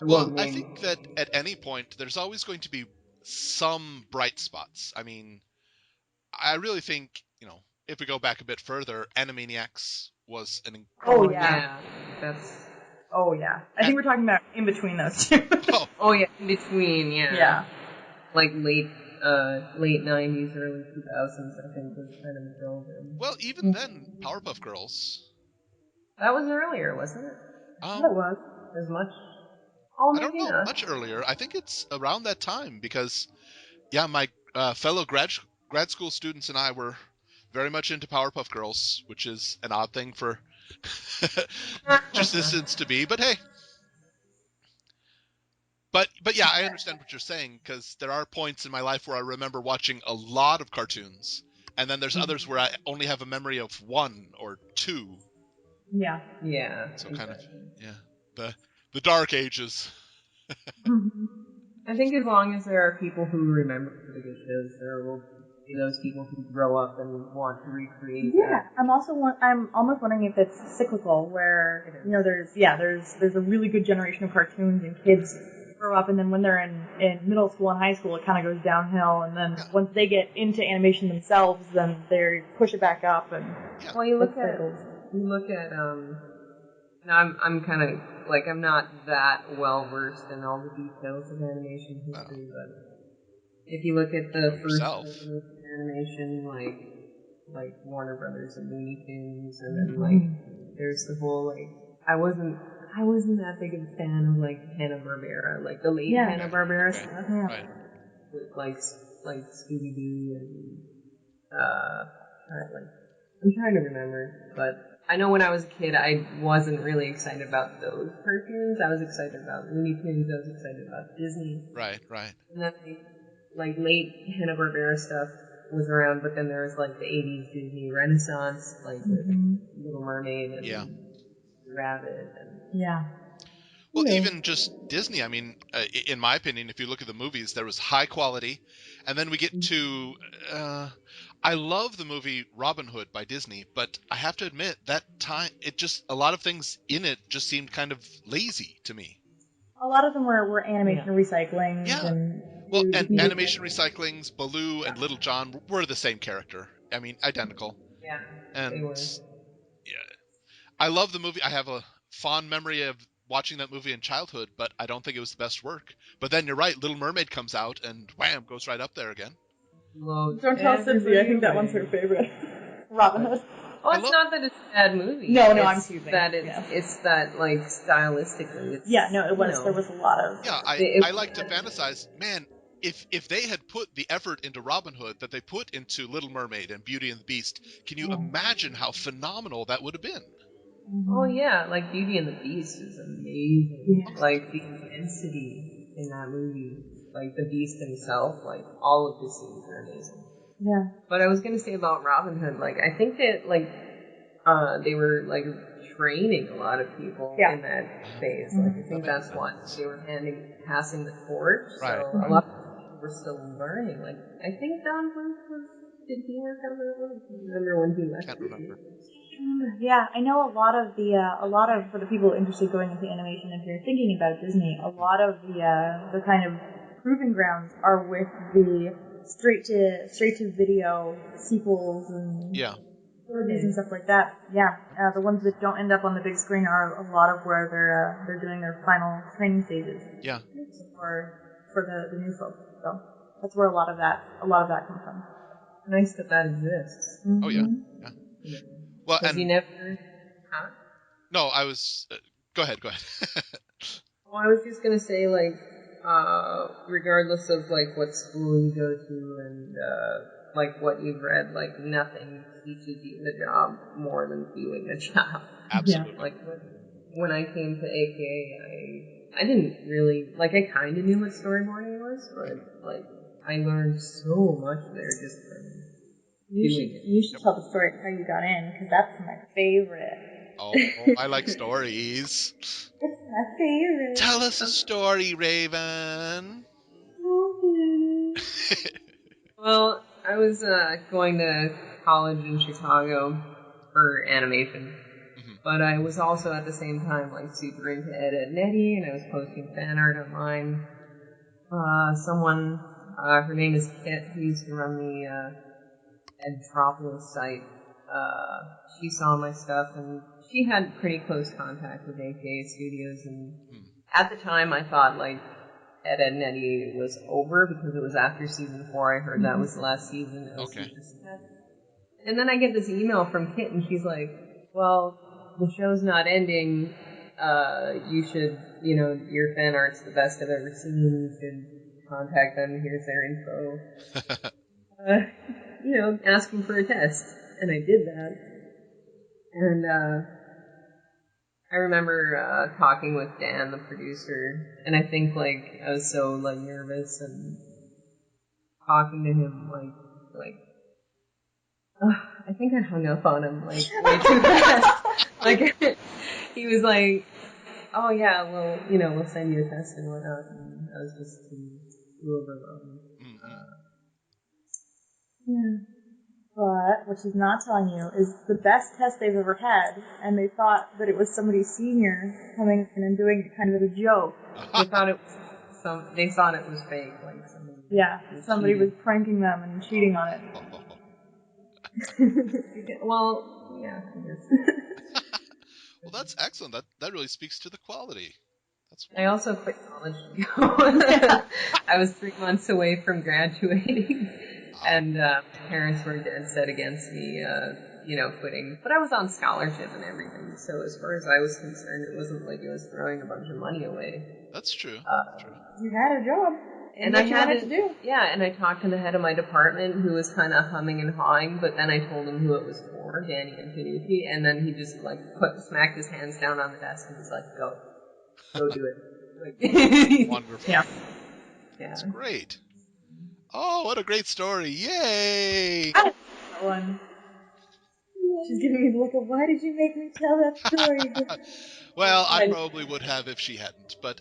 Well, I think that at any point, there's always going to be some bright spots. I mean, I really think, if we go back a bit further, Animaniacs was an incredible... Oh, yeah. That's... Oh, yeah. I think we're talking about in between those two. Oh, yeah, in between, yeah. Yeah. Like late 90s, early 2000s, I think, was kind of golden. Well, even then, Powerpuff Girls... That was earlier, wasn't it? I thought it was. As much? Oh, I don't know, not. much earlier. I think it's around that time, because, my fellow grad school students and I were very much into Powerpuff Girls, which is an odd thing for just instance to be, but hey. But yeah, I understand what you're saying, because there are points in my life where I remember watching a lot of cartoons, and then there's others where I only have a memory of one or two. Yeah. Yeah. So kind of, the dark ages. I think as long as there are people who remember the good shows, there will be those people who grow up and want to recreate that. I'm almost wondering if it's cyclical, where there's a really good generation of cartoons and kids grow up, and then when they're in middle school and high school, it kind of goes downhill, and then once they get into animation themselves, then they push it back up. And well, you look at now I'm kind of like, I'm not that well versed in all the details of animation history, but if you look at the first animation, like Warner Brothers and Looney Tunes, and then like there's the whole I wasn't that big of a fan of like Hanna-Barbera, like the late Hanna-Barbera stuff, with like Scooby Doo and I'm trying to remember, but I know when I was a kid, I wasn't really excited about those cartoons. I was excited about Looney Tunes. I was excited about Disney. Right. And then, like late Hanna-Barbera stuff was around, but then there was like the 80s Disney Renaissance, like with Little Mermaid and Rabbit. Well, even just Disney, I mean, in my opinion, if you look at the movies, there was high quality, and then we get to... I love the movie Robin Hood by Disney, but I have to admit, that time, a lot of things in it just seemed kind of lazy to me. A lot of them were animation recyclings. Yeah. And animation recyclings, Baloo and Little John were the same character. I mean, identical. Yeah, and they were. I love the movie. I have a fond memory of watching that movie in childhood, but I don't think it was the best work. But then you're right, Little Mermaid comes out and wham, goes right up there again. Don't tell Susie, I think that one's her favorite. Robin Hood. Oh, it's not that it's a bad movie. No, I'm teasing. It's that, like, stylistically. It was. There was a lot of... Yeah, I like to fantasize, man, if they had put the effort into Robin Hood that they put into Little Mermaid and Beauty and the Beast, can you imagine how phenomenal that would have been? Oh, yeah, like, Beauty and the Beast is amazing. Yeah. Like, the intensity in that movie. Like, the Beast himself, like, all of the scenes are amazing. Yeah. But I was gonna say about Robin Hood, like, I think that, like, they were, like, training a lot of people in that phase. Like, I think that's what they were passing the torch. Right. So a lot of people were still learning. Like, I think Don Bluth did he work on that one? I can't remember when he left. Can't remember. Yeah, I know for the people interested going into animation, if you're thinking about Disney, a lot of the kind of proving grounds are with the straight to video sequels and movies and stuff like that. Yeah, the ones that don't end up on the big screen are a lot of where they're doing their final training stages. Yeah. For the new folks. So that's where a lot of that comes from. Nice that exists. Oh yeah. Well, and you never. Huh? No, I was. Go ahead. Well, I was just gonna say, like, regardless of, like, what school you go to and, like, what you've read, like, nothing teaches you the job more than doing the job. Absolutely. Like, when I came to AKA, I didn't really, like, I kind of knew what storyboarding was, but, like, I learned so much there just from doing it. You should tell the story of how you got in, because that's my favorite. Oh, I like stories. It's my favorite. Tell us a story, Raven. Well, I was going to college in Chicago for animation, but I was also at the same time like super into Ed Nettie, and I was posting fan art online. Someone, her name is Kit, who used to run the Edtropolis site. She saw my stuff, and she had pretty close contact with AKA Studios, and at the time I thought like Ed Nettie was over because it was after season 4. I heard that was the last season. It was super sad. And then I get this email from Kit, and she's like, well, the show's not ending. You should, your fan art's the best I've ever seen. You should contact them. Here's their info. Ask them for a test. And I did that. And I remember talking with Dan, the producer, and I think, like, I was so, like, nervous and talking to him, I think I hung up on him, like, way too fast. Like, he was like, oh, yeah, well, we'll send you a test and whatnot, and I was just too overwhelmed. Yeah. But what she's not telling you is the best test they've ever had, and they thought that it was somebody senior coming in and doing it kind of as a joke. They thought it was they thought it was fake, like somebody was pranking them and cheating on it. Well, yeah, I guess. Well, that's excellent. That really speaks to the quality. I also quit college to go. I was 3 months away from graduating. And my parents were dead set against me, quitting. But I was on scholarship and everything, so as far as I was concerned, it wasn't like I was throwing a bunch of money away. That's true. You had a job. And I had to do. Yeah, and I talked to the head of my department, who was kind of humming and hawing, but then I told him who it was for, Danny Antonucci, and then he just, like, smacked his hands down on the desk and was like, go do it. Wonderful. Yeah. That's great. Oh, what a great story. Yay! That one. She's giving me the look of, why did you make me tell that story? Well, I probably would have if she hadn't, but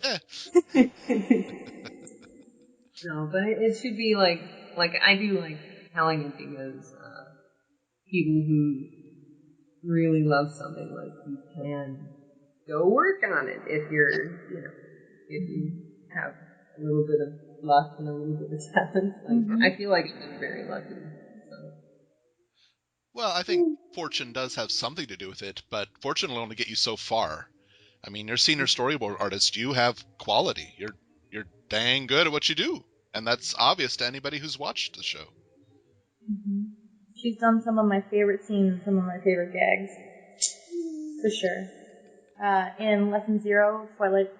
No, but it should be like I do like telling it because people who really love something, like, you can go work on it if you're, if you have a little bit of luck and a little bit of talent. Like, I feel like I'm very lucky. So. Well, I think fortune does have something to do with it, but fortune will only get you so far. I mean, you're a senior storyboard artist. You have quality. You're dang good at what you do, and that's obvious to anybody who's watched the show. She's done some of my favorite scenes, some of my favorite gags, for sure. In Lesson 0, Twilight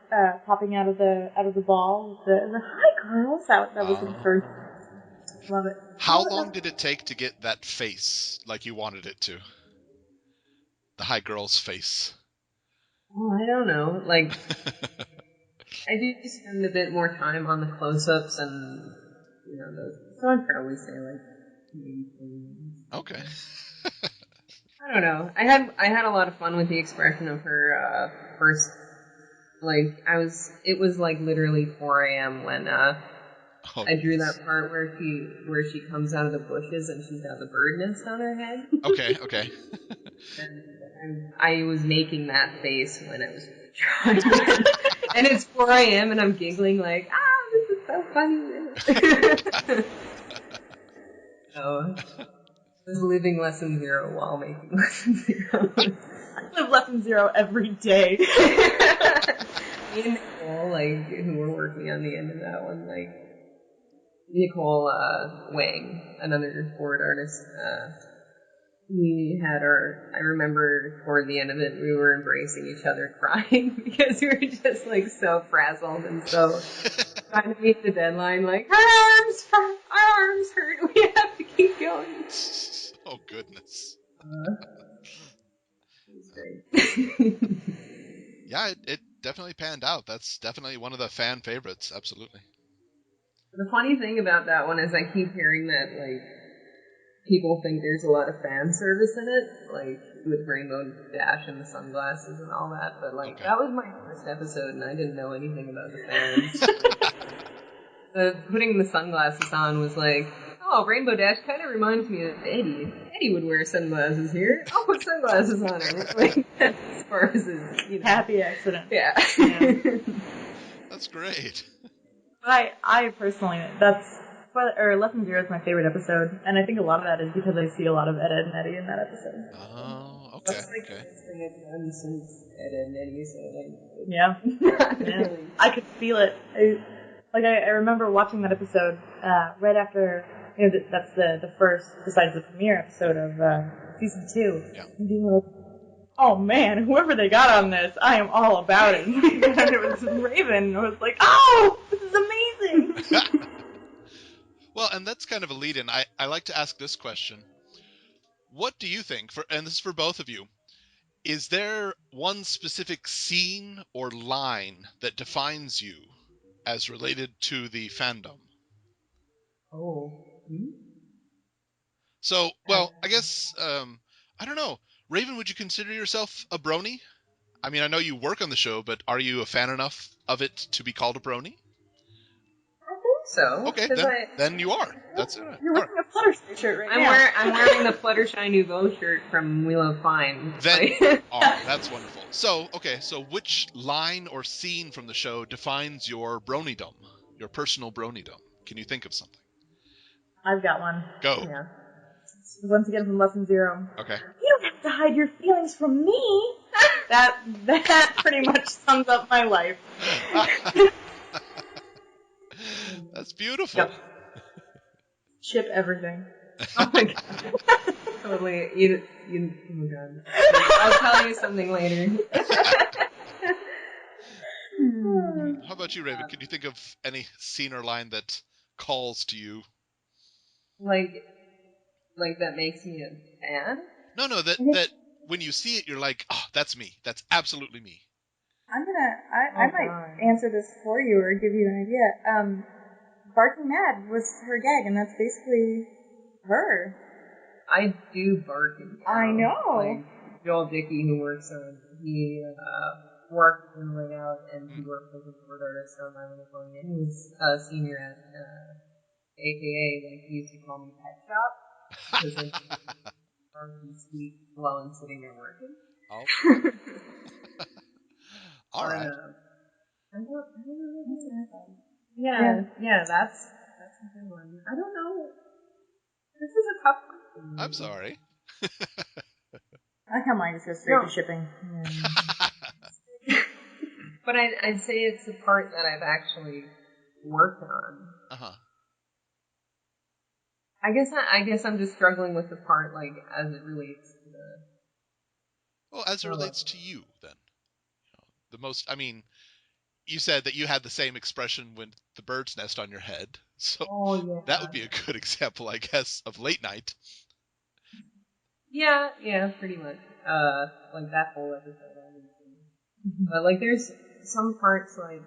popping out of the ball with the hi girls. That was the first. Love it. How long did it take to get that face like you wanted it to? The hi girl's face. Oh, I don't know. Like, I do spend a bit more time on the close-ups and those. So I'd probably say like maybe 3 minutes. Okay. I don't know. I had a lot of fun with the expression of her first. Like, it was like literally 4 a.m. when I drew that part where she comes out of the bushes and she's got the bird nest on her head. Okay. And I was making that face when I was drawing it. And it's 4 a.m. and I'm giggling like, this is so funny. So, I was living Lesson 0 while making Lesson 0. I live Lesson 0 every day. Me and Nicole, like, who were working on the end of that one, like, Nicole Wang, another board artist, I remember toward the end of it, we were embracing each other crying because we were just like so frazzled and so trying to meet the deadline. Like, our arms hurt. We have to keep going. Oh, goodness. It was great. Yeah, it definitely panned out. That's definitely one of the fan favorites. Absolutely. The funny thing about that one is I keep hearing that, like, people think there's a lot of fan service in it, like, with Rainbow Dash and the sunglasses and all that, but, like, that was my first episode, and I didn't know anything about the fans. Putting the sunglasses on was like, oh, Rainbow Dash kind of reminds me of Eddie. Eddie would wear sunglasses here. I'll put sunglasses on her. Like, as far as his, happy accident. Yeah. That's great. I personally, Lesson Zero is my favorite episode, and I think a lot of that is because I see a lot of Ed and Eddie in that episode. Oh, okay. That's like the best thing I've done since Ed and Eddie, so like... Yeah. Really. I could feel it. I remember watching that episode right after, that's the first, besides the premiere episode of season 2. Yeah. And being like, oh man, whoever they got on this, I am all about it. And it was Raven. I was like, oh, this is amazing. Well, and that's kind of a lead-in. I like to ask this question. What do you think, and this is for both of you, is there one specific scene or line that defines you as related to the fandom? Oh. So, well, I guess, I don't know. Raven, would you consider yourself a brony? I mean, I know you work on the show, but are you a fan enough of it to be called a brony? I think so. Okay, then you are. That's it. You're wearing a Fluttershy shirt right now. I'm wearing the Fluttershy Nouveau shirt from We Love Fine. Then that's wonderful. So, okay, so which line or scene from the show defines your bronydom, your personal bronydom? Can you think of something? I've got one. Go. Yeah. Once again from Lesson Zero. Okay. You don't have to hide your feelings from me. That pretty much sums up my life. That's beautiful. Yep. Ship everything. Oh my god. Totally. Oh my god. I'll tell you something later. How about you, Raven? Can you think of any scene or line that calls to you? Like that makes me a fan? No, that when you see it, you're like, oh, that's me. That's absolutely me. I might answer this for you or give you an idea. Barking Mad was her gag, and that's basically her. I do bark and yell. I know. Like Joel Dickey, who works on, he worked in Layout, and he worked as a board artist on My Little Pony, and he's a senior at AKA, like, he used to call me Pet Shop, because I can speak while I'm sitting there working. Oh. All right. I don't know. Yeah, that's a good one. I don't know. This is a tough question. I'm sorry. I like how mine just goes straight to shipping. But I'd say it's the part that I've actually worked on. Uh-huh. I guess I'm just struggling with the part, like, as it relates to the... Well, as it relates to you, then. The most, I mean, you said that you had the same expression with the bird's nest on your head. So that would be a good example, I guess, of late night. Yeah, pretty much. Like that whole episode, obviously. But, like, there's some parts, like,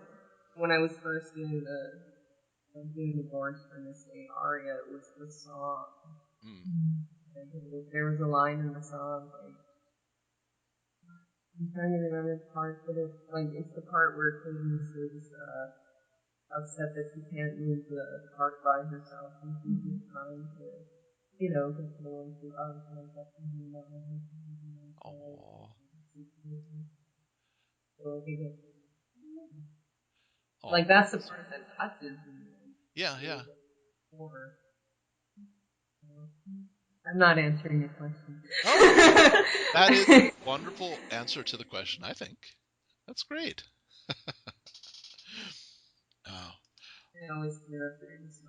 when I was first doing the boards for Miss A aria, it was the song. Like, there was a line in the song, like, I'm trying to remember the part, but it's the part where Cadence is upset that she can't move the park by herself, and she's just trying to, control and feel out of contact and do that. Like, that's the part that touches me. Yeah. I'm not answering your question. Oh, that is a wonderful answer to the question, I think. That's great. Oh. I always hear things.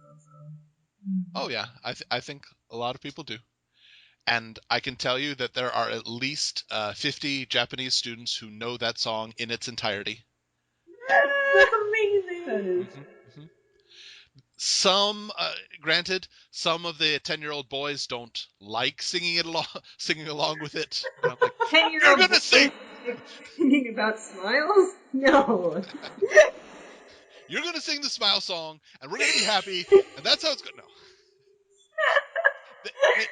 Oh, yeah. I think a lot of people do. And I can tell you that there are at least 50 Japanese students who know that song in its entirety. That's amazing. Mm-hmm, mm-hmm. Some, granted, some of the 10-year-old boys don't like singing along with it. But I'm like, 10-year-old you're gonna sing. Singing about smiles? No. You're gonna sing the Smile song, and we're gonna be happy, and that's how it's going. No.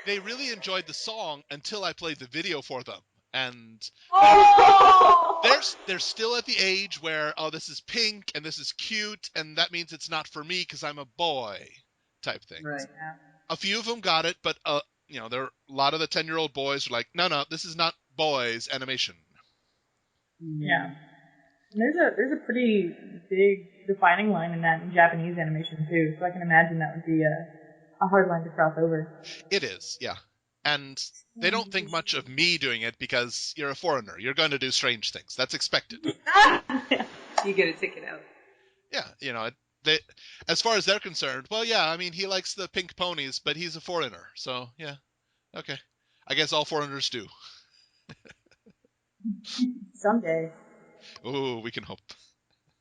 They really enjoyed the song until I played the video for them, and they're still at the age where, oh, this is pink and this is cute, and that means it's not for me because I'm a boy, type things. Right. A few of them got it, but there are a lot of the 10-year-old boys were like, no, this is not boys animation. Yeah. And there's a pretty big defining line in that in Japanese animation too, so I can imagine that would be a hard line to cross over. It is, yeah. And they don't think much of me doing it because you're a foreigner. You're going to do strange things. That's expected. You get a ticket out. Yeah, they, as far as they're concerned, well, yeah, I mean, he likes the pink ponies, but he's a foreigner. So, yeah, okay. I guess all foreigners do. Someday. Ooh, we can hope.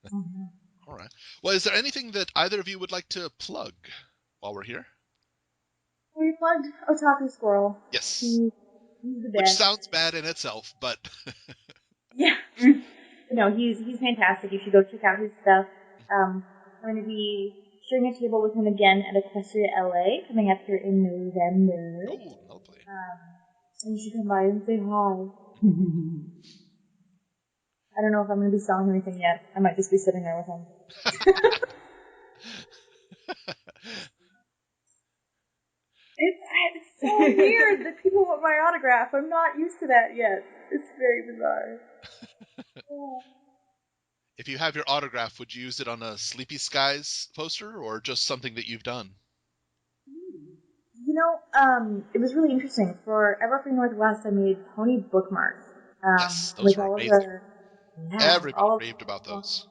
Mm-hmm. All right. Well, is there anything that either of you would like to plug while we're here? We plugged Otaku Squirrel. Yes. He's the best. Which sounds bad in itself, but... Yeah. No, he's fantastic. You should go check out his stuff. I'm going to be sharing a table with him again at Equestria LA, coming up here in November. Oh, lovely. And you should come by and say hi. I don't know if I'm going to be selling anything yet. I might just be sitting there with him. It's so weird that people want my autograph. I'm not used to that yet. It's very bizarre. Yeah. If you have your autograph, would you use it on a Sleepy Skies poster or just something that you've done? You know, it was really interesting. For Everfree Northwest, I made pony bookmarks. Yes, those with were all amazing. of the, Everybody all raved about those.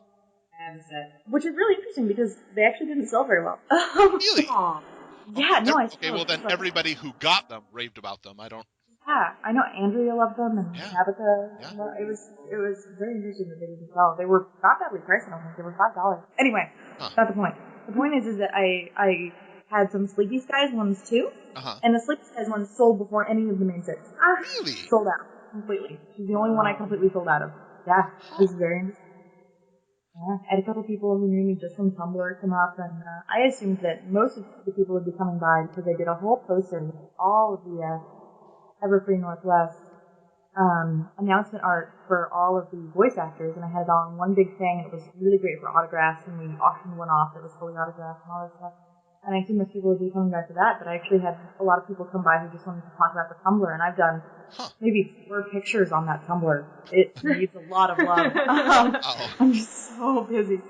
Which is really interesting because they actually didn't sell very well. Really? Yeah, no, I saw. Okay, well then everybody who got them raved about them. Yeah, I know Andrea loved them and Tabitha. Yeah. It was very interesting that they didn't sell. They were not badly priced. I don't think they were $5. Anyway, not the point. The point is that I had some Sleepy Skies ones too, and the Sleepy Skies ones sold before any of the main sets. Really? Sold out completely. She's the only one I completely sold out of. Yeah, it was very interesting. Yeah, I had a couple people who knew me just from Tumblr come up, and I assumed that most of the people would be coming by because they did a whole poster with all of the Everfree Northwest announcement art for all of the voice actors, and I had it all in one big thing, and it was really great for autographs, and we auctioned one off that was fully autographed and all that stuff. And I assumed most people would be coming back for that, but I actually had a lot of people come by who just wanted to talk about the Tumblr, and I've done maybe 4 pictures on that Tumblr. It needs a lot of love. I'm just so busy.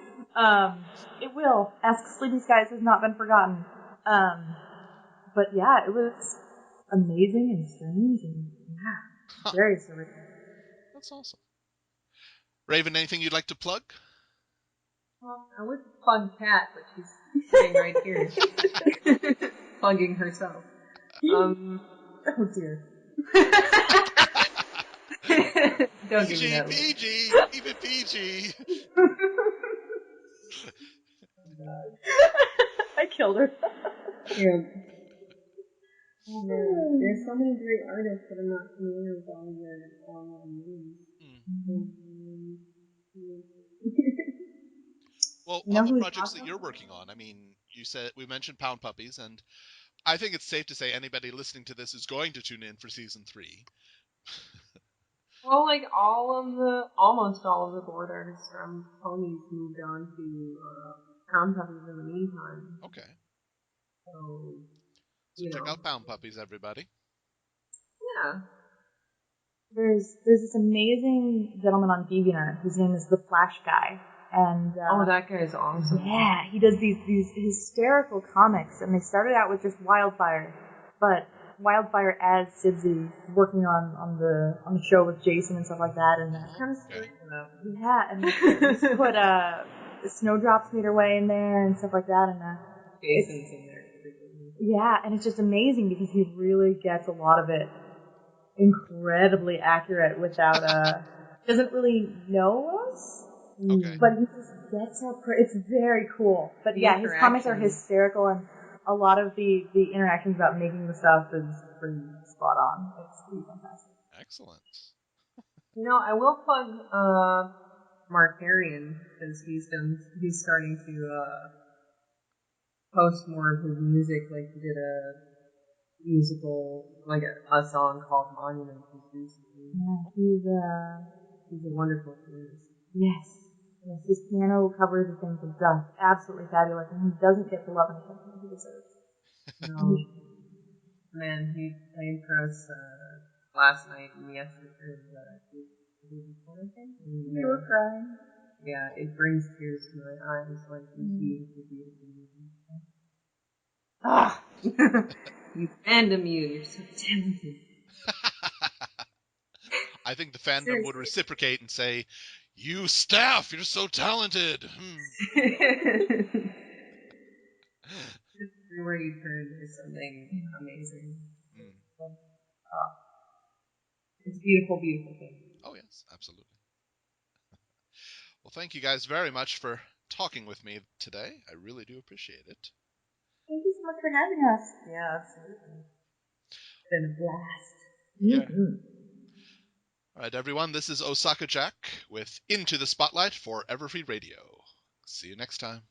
It will. Ask Sleepy Skies has not been forgotten. But yeah, it was amazing and strange and very surreal. That's awesome. Raven, anything you'd like to plug? Well, I would plug Kat, but she's sitting right here. Plugging herself. Oh dear. Don't give me that look. PG, keep it PG. I killed her. Yeah. Oh man, there's so many great artists that I'm not familiar with all their names. Well, on the projects that you're working on, I mean, we mentioned Pound Puppies, and I think it's safe to say anybody listening to this is going to tune in for season 3. Well, like almost all of the board artists from Ponies moved on to Pound Puppies in the meantime. Okay. So check out Pound Puppies, everybody. Yeah. There's this amazing gentleman on DeviantArt whose name is the Flash Guy, and that guy is awesome. Yeah, he does these hysterical comics, and they started out with just Wildfire, but Wildfire as Sibsy working on the show with Jason and stuff like that, and kind of screwed him up. Yeah, and he put Snowdrops Meter Way in there and stuff like that, and Jason's in there. Yeah, and it's just amazing because he really gets a lot of it incredibly accurate without doesn't really know us, but he just gets up. It's very cool. But yeah, his comments are hysterical, and a lot of the interactions about making the stuff is pretty spot on. It's pretty fantastic. Excellent. I will plug Mark Arian because he's starting to post more of his music. Like he did a musical, like a song called Monument recently. Yeah, he's a wonderful pianist. Yes, his piano covers of things are just absolutely fabulous, and he doesn't get the love and attention he deserves. No, man, he played for us last night and yesterday. You were crying. Yeah, it brings tears to my eyes. Like beautiful, beautiful music. Ah, you fandom you're so talented. I think the fandom would reciprocate and say, "You staff, you're so talented." Everywhere you turn, there's something amazing. It's a beautiful, beautiful thing. Oh yes, absolutely. Well, thank you guys very much for talking with me today. I really do appreciate it. Thank you so much for having us. Yeah, absolutely. It's been a blast. Yeah. All right, everyone, this is OsakaJack with Into the Spotlight for Everfree Radio. See you next time.